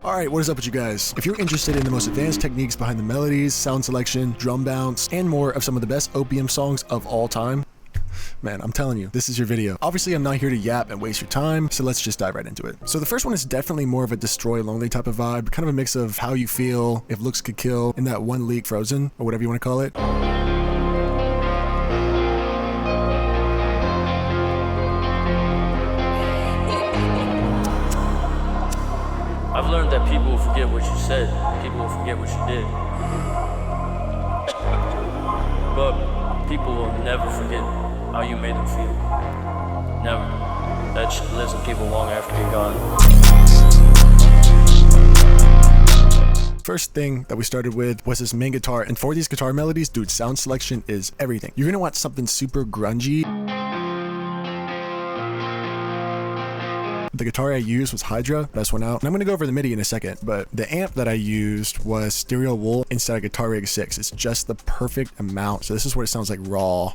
Alright, what is up with you guys? If you're interested in the most advanced techniques behind the melodies, sound selection, drum bounce, and more of some of the best Opium songs of all time, man, I'm telling you, this is your video. Obviously, I'm not here to yap and waste your time, so let's just dive right into it. So the first one is definitely more of a destroy lonely type of vibe, kind of a mix of how you feel, if looks could kill, and that one leak frozen, or whatever you want to call it. I've learned that people will forget what you said, people will forget what you did. But people will never forget how you made them feel. Never. That shit lives in people long after you're gone. First thing that we started with was this main guitar, and for these guitar melodies, dude, sound selection is everything. You're gonna want something super grungy. The guitar I used was Hydra, best one out. And I'm gonna go over the MIDI in a second, but the amp that I used was Stereo Wool inside a Guitar Rig 6. It's just the perfect amount. So this is what it sounds like raw.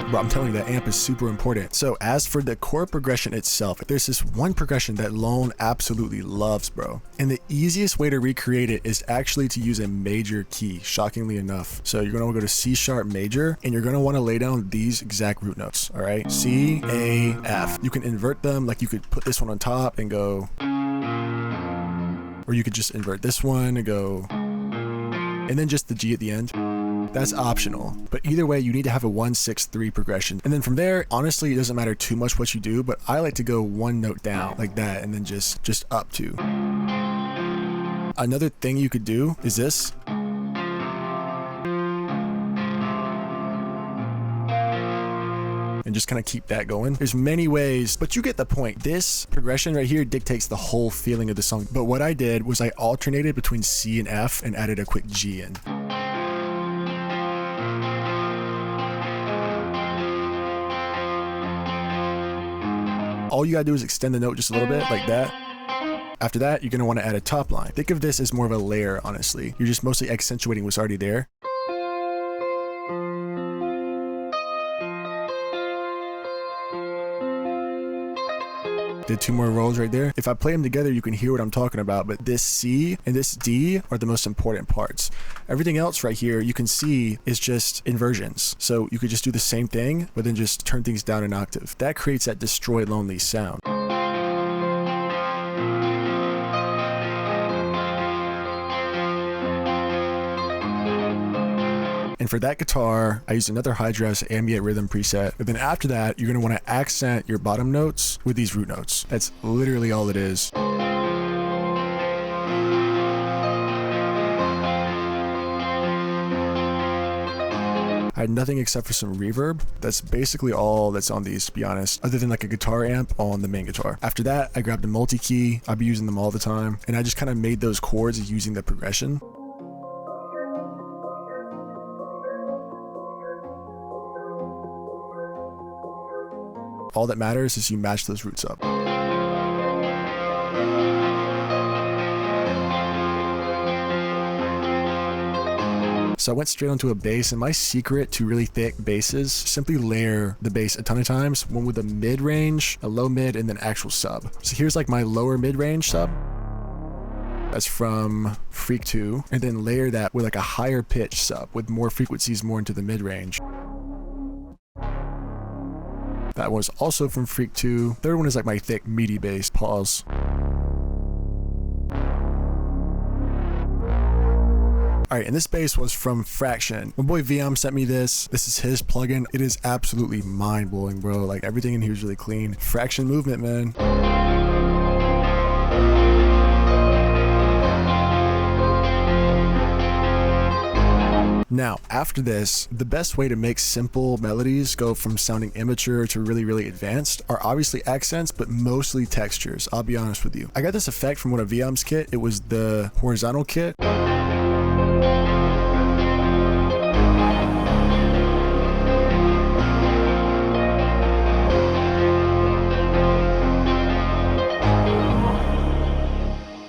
Bro, I'm telling you, that amp is super important. So as for the chord progression itself, there's this one progression that Lone absolutely loves, bro. And the easiest way to recreate it is actually to use a major key, shockingly enough. So you're gonna go to C sharp major, and you're gonna wanna lay down these exact root notes, all right? C, A, F. You can invert them, like you could put this one on top and go, or you could just invert this one and go, and then just the G at the end. That's optional, but either way, you need to have a 1-6-3 progression. And then from there, honestly, it doesn't matter too much what you do, but I like to go one note down like that and then just up to. Another thing you could do is this. And just kind of keep that going. There's many ways, but you get the point. This progression right here dictates the whole feeling of the song. But what I did was I alternated between C and F and added a quick G in. All you gotta do is extend the note just a little bit, like that. After that, you're gonna wanna add a top line. Think of this as more of a layer, honestly. You're just mostly accentuating what's already there. Did 2 more rolls right there. If I play them together, you can hear what I'm talking about, but this C and this D are the most important parts. Everything else right here, you can see, is just inversions. So you could just do the same thing, but then just turn things down an octave. That creates that destroy lonely sound. And for that guitar, I used another Hydra ambient rhythm preset. But then after that, you're gonna wanna accent your bottom notes with these root notes. That's literally all it is. I had nothing except for some reverb. That's basically all that's on these, to be honest, other than like a guitar amp on the main guitar. After that, I grabbed a multi-key. I'll be using them all the time. And I just kind of made those chords using the progression. All that matters is you match those roots up. So I went straight onto a bass, and my secret to really thick basses, simply layer the bass a ton of times, one with a mid-range, a low mid, and then actual sub. So here's like my lower mid-range sub. That's from Freak 2, and then layer that with like a higher pitch sub with more frequencies more into the mid-range. That was also from Freak 2. Third one is like my thick, meaty bass. Pause. Alright, and this bass was from Fraction. My boy 𝕊𝕌𝔹𝕆 sent me this. This is his plugin. It is absolutely mind-blowing, bro. Like, everything in here is really clean. Fraction movement, man. Now, after this, the best way to make simple melodies go from sounding immature to really, really advanced are obviously accents, but mostly textures. I'll be honest with you. I got this effect from one of 𝕊𝕌𝔹𝕆's kit. It was the horizontal kit. And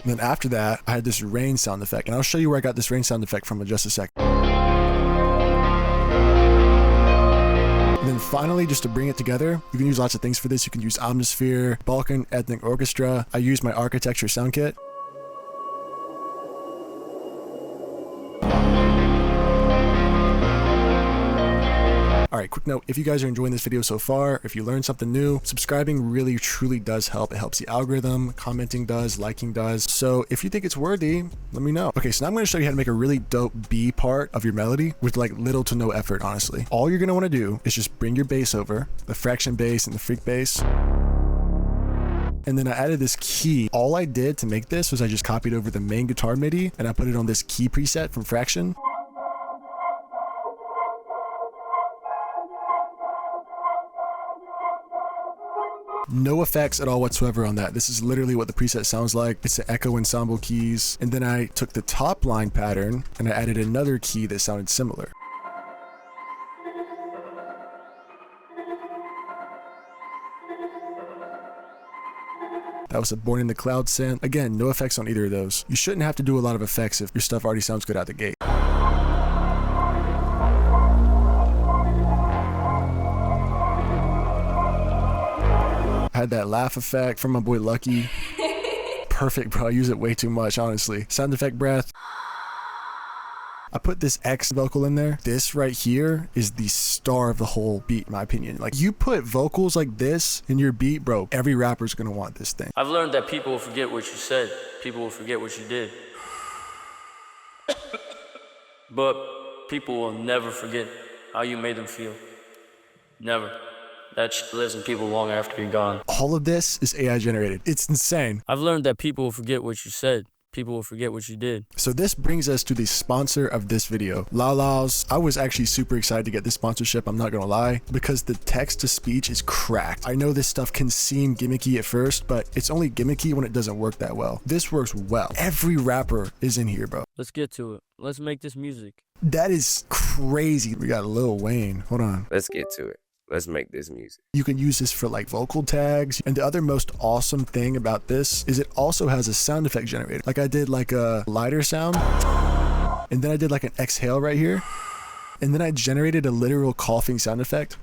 then after that, I had this rain sound effect, and I'll show you where I got this rain sound effect from in just a sec. finally, just to bring it together, you can use lots of things for this. You can use 𝕊𝕆𝔹𝕆, Balkan Ethnic Orchestra. I use my architecture sound kit. Alright, quick note, if you guys are enjoying this video so far, if you learned something new, subscribing really truly does help. It helps the algorithm, commenting does, liking does. So if you think it's worthy, let me know. Okay, so now I'm going to show you how to make a really dope B part of your melody with like little to no effort, honestly. All you're going to want to do is just bring your bass over, the fraction bass and the freak bass. And then I added this key. All I did to make this was I just copied over the main guitar MIDI and I put it on this key preset from Fraction. No effects at all whatsoever on that. This is literally what the preset sounds like. It's the echo ensemble keys. And then I took the top line pattern and I added another key that sounded similar. That was a Born in the Cloud synth. Again, no effects on either of those. You shouldn't have to do a lot of effects if your stuff already sounds good out the gate. I had that laugh effect from my boy Lucky. Perfect, bro. I use it way too much, honestly. Sound effect breath. I put this X vocal in there. This right here is the star of the whole beat, in my opinion. Like, you put vocals like this in your beat, bro, every rapper's gonna want this thing. I've learned that people will forget what you said. People will forget what you did. But people will never forget how you made them feel. Never. That shit lives in people long after you're gone. All of this is AI generated. It's insane. I've learned that people will forget what you said. People will forget what you did. So this brings us to the sponsor of this video, 𝕊𝕆𝔹𝕆. I was actually super excited to get this sponsorship, I'm not gonna lie, because the text to speech is cracked. I know this stuff can seem gimmicky at first, but it's only gimmicky when it doesn't work that well. This works well. Every rapper is in here, bro. Let's get to it. Let's make this music. That is crazy. We got Lil Wayne. Hold on. Let's get to it. Let's make this music. You can use this for like vocal tags. And the other most awesome thing about this is it also has a sound effect generator. Like I did like a lighter sound, and then I did like an exhale right here. And then I generated a literal coughing sound effect.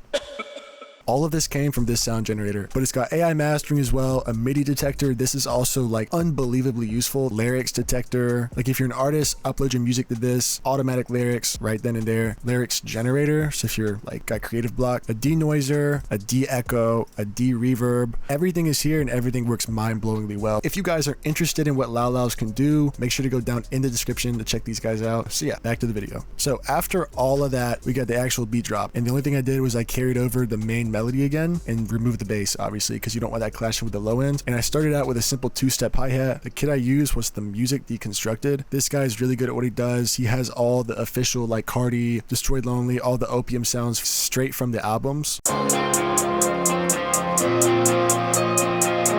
All of this came from this sound generator, but it's got AI mastering as well, a MIDI detector. This is also like unbelievably useful. Lyrics detector. Like if you're an artist, upload your music to this, automatic lyrics right then and there. Lyrics generator. So if you're like got creative block, a denoiser, a de-echo, a de-reverb. Everything is here and everything works mind-blowingly well. If you guys are interested in what 𝕊𝕆𝔹𝕆 can do, make sure to go down in the description to check these guys out. So yeah, back to the video. So after all of that, we got the actual beat drop. And the only thing I did was I carried over the main melody again and remove the bass, obviously, because you don't want that clashing with the low end. And I started out with a simple two-step hi-hat. The kit I used was the Music Deconstructed. This guy's really good at what he does. He has all the official like Carti, 𝕃𝕄𝔸𝕆, all the Opium sounds straight from the albums.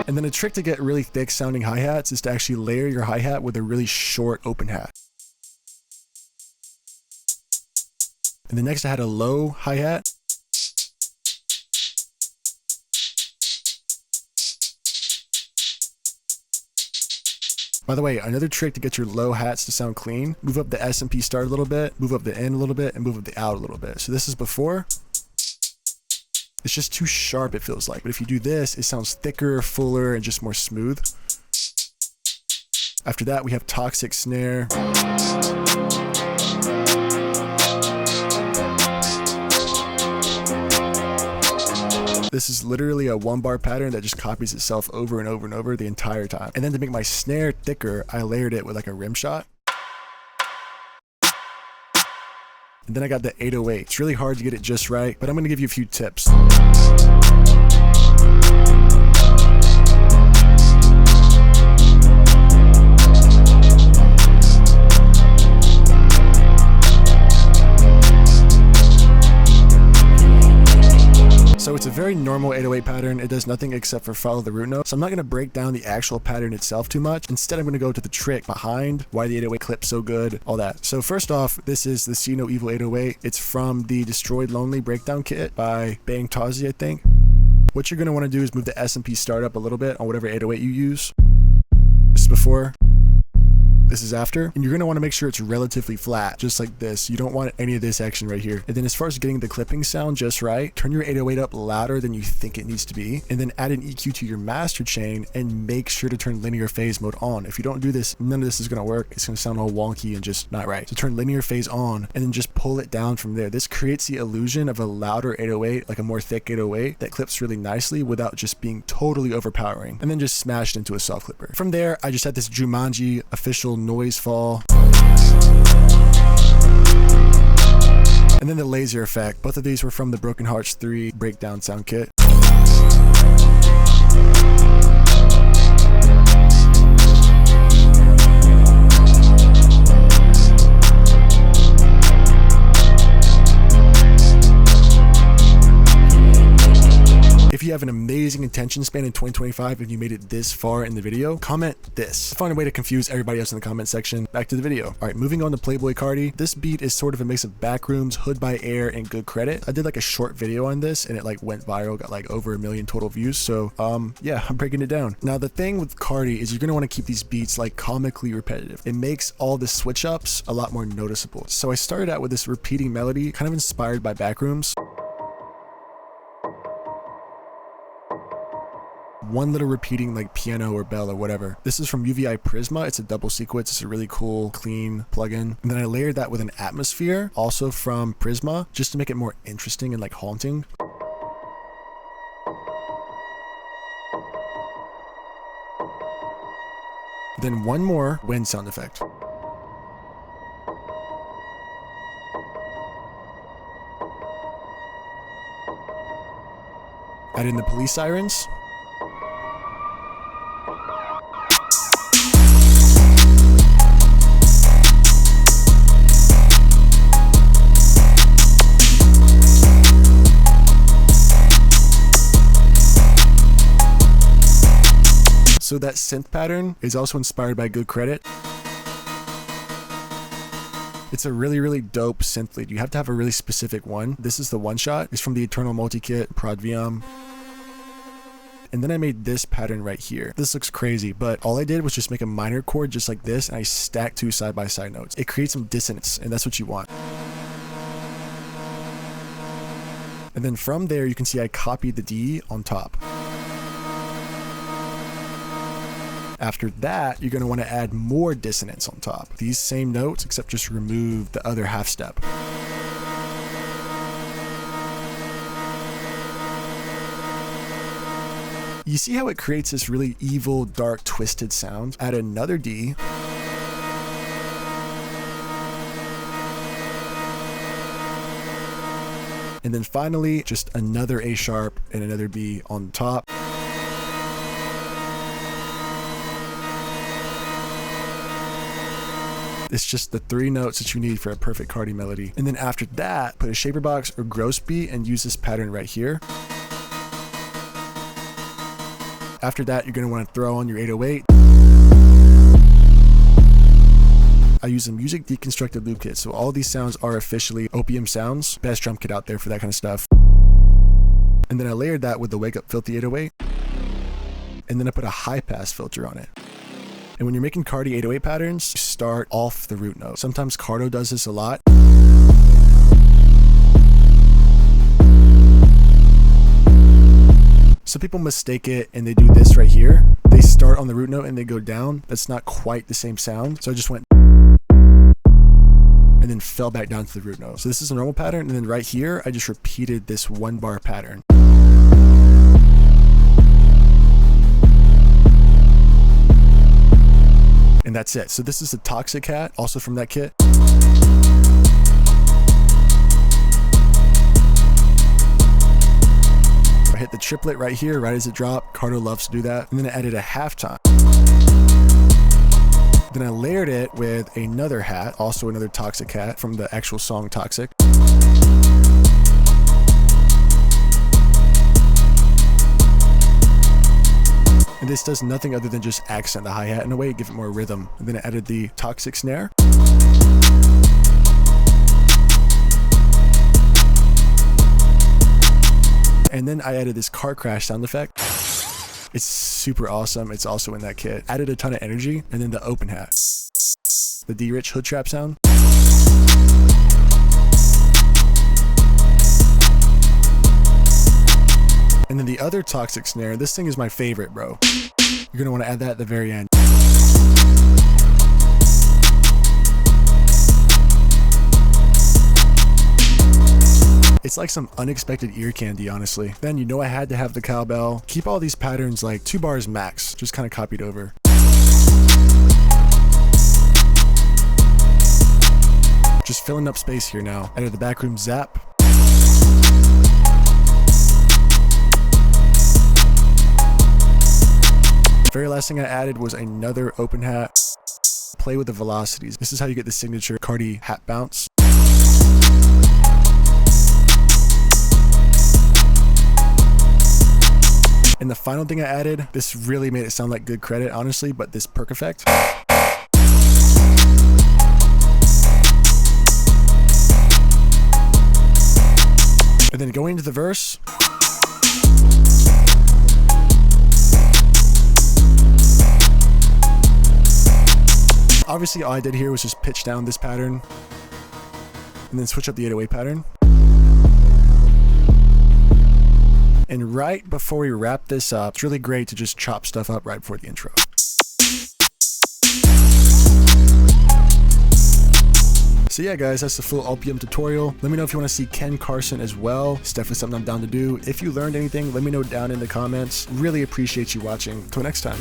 And then a trick to get really thick sounding hi-hats is to actually layer your hi-hat with a really short open hat. And then next I had a low hi-hat. By the way, another trick to get your low hats to sound clean, move up the S&P start a little bit, move up the in a little bit, and move up the out a little bit. So this is before. It's just too sharp, it feels like. But if you do this, it sounds thicker, fuller, and just more smooth. After that, we have toxic snare. This is literally a 1-bar pattern that just copies itself over and over and over the entire time. And then to make my snare thicker, I layered it with like a rim shot. And then I got the 808. It's really hard to get it just right, but I'm gonna give you a few tips. So it's a very normal 808 pattern. It does nothing except for follow the root note. So I'm not going to break down the actual pattern itself too much. Instead, I'm going to go to the trick behind why the 808 clips so good, all that. So first off, this is the See No Evil 808. It's from the Destroyed Lonely breakdown kit by 𝕃𝕄𝔸𝕆, I think. What you're going to want to do is move the S&P start up a little bit on whatever 808 you use. This is before. This is after, and you're going to want to make sure it's relatively flat, just like this. You don't want any of this action right here. And then as far as getting the clipping sound just right, turn your 808 up louder than you think it needs to be, and then add an EQ to your master chain and make sure to turn linear phase mode on. If you don't do this, none of this is going to work. It's going to sound all wonky and just not right. So turn linear phase on and then just pull it down from there. This creates the illusion of a louder 808, like a more thick 808 that clips really nicely without just being totally overpowering, and then just smash it into a soft clipper. From there, I just had this 𝕊𝕌𝔹𝕆 official noise fall. And then the laser effect. Both of these were from the Broken Hearts 3 breakdown sound kit. If you have an amazing attention span in 2025 and you made it this far in the video, comment this. Find a way to confuse everybody else in the comment section. Back to the video. All right, moving on to Playboi Carti. This beat is sort of a mix of Backrooms, Hood by Air, and Good Credit. I did like a short video on this and it like went viral, got like over 1 million total views. So yeah, I'm breaking it down. Now the thing with Carti is you're gonna want to keep these beats like comically repetitive. It makes all the switch ups a lot more noticeable. So I started out with this repeating melody, kind of inspired by Backrooms. One little repeating like piano or bell or whatever. This is from UVI Prisma. It's a double sequence. It's a really cool, clean plugin. And then I layered that with an atmosphere, also from Prisma, just to make it more interesting and like haunting. Then one more wind sound effect. Add in the police sirens. So that synth pattern is also inspired by Good Credit. It's a really, really dope synth lead. You have to have a really specific one. This is the one shot. It's from the 𝕃𝕄𝔸𝕆 kit, Prod VM. And then I made this pattern right here. This looks crazy, but all I did was just make a minor chord just like this, and I stacked 2 side-by-side notes. It creates some dissonance, and that's what you want. And then from there, you can see I copied the D on top. After that, you're going to want to add more dissonance on top. These same notes, except just remove the other half step. You see how it creates this really evil, dark, twisted sound? Add another D. And then finally, just another A sharp and another B on top. It's just the 3 notes that you need for a perfect Carti melody. And then after that, put a shaper box or gross beat and use this pattern right here. After that, you're going to want to throw on your 808. I use a music deconstructed loop kit, so all these sounds are officially Opium sounds. Best drum kit out there for that kind of stuff. And then I layered that with the Wake Up Filthy 808. And then I put a high pass filter on it. And when you're making Carti 808 patterns, start off the root note. Sometimes Cardo does this a lot. Some people mistake it and they do this right here. They start on the root note and they go down. That's not quite the same sound. So I just went and then fell back down to the root note. So this is a normal pattern. And then right here, I just repeated this 1 bar pattern. And that's it. So this is the Toxic hat, also from that kit. I hit the triplet right here, right as it dropped. Cardo loves to do that. And then I added a halftime. Then I layered it with another hat, also another Toxic hat from the actual song Toxic. And this does nothing other than just accent the hi-hat in a way, give it more rhythm. And then I added the Toxic snare. And then I added this car crash sound effect. It's super awesome. It's also in that kit. Added a ton of energy, and then the open hat. the D-Rich hood trap sound. And then the other toxic snare, this thing is my favorite, bro. You're gonna wanna add that at the very end. It's like some unexpected ear candy, honestly. Then you know I had to have the cowbell. Keep all these patterns like 2 bars max, just kind of copied over. Just filling up space here now. Added the backroom zap. Very last thing I added was another open hat. Play with the velocities. This is how you get the signature Carti hat bounce. And the final thing I added, this really made it sound like good credit, honestly, but this perk effect. And then going into the verse. Obviously, all I did here was just pitch down this pattern and then switch up the 808 pattern. And right before we wrap this up, it's really great to just chop stuff up right before the intro. So yeah, guys, that's the full Opium tutorial. Let me know if you want to see Ken Carson as well. It's definitely something I'm down to do. If you learned anything, let me know down in the comments. Really appreciate you watching. Till next time.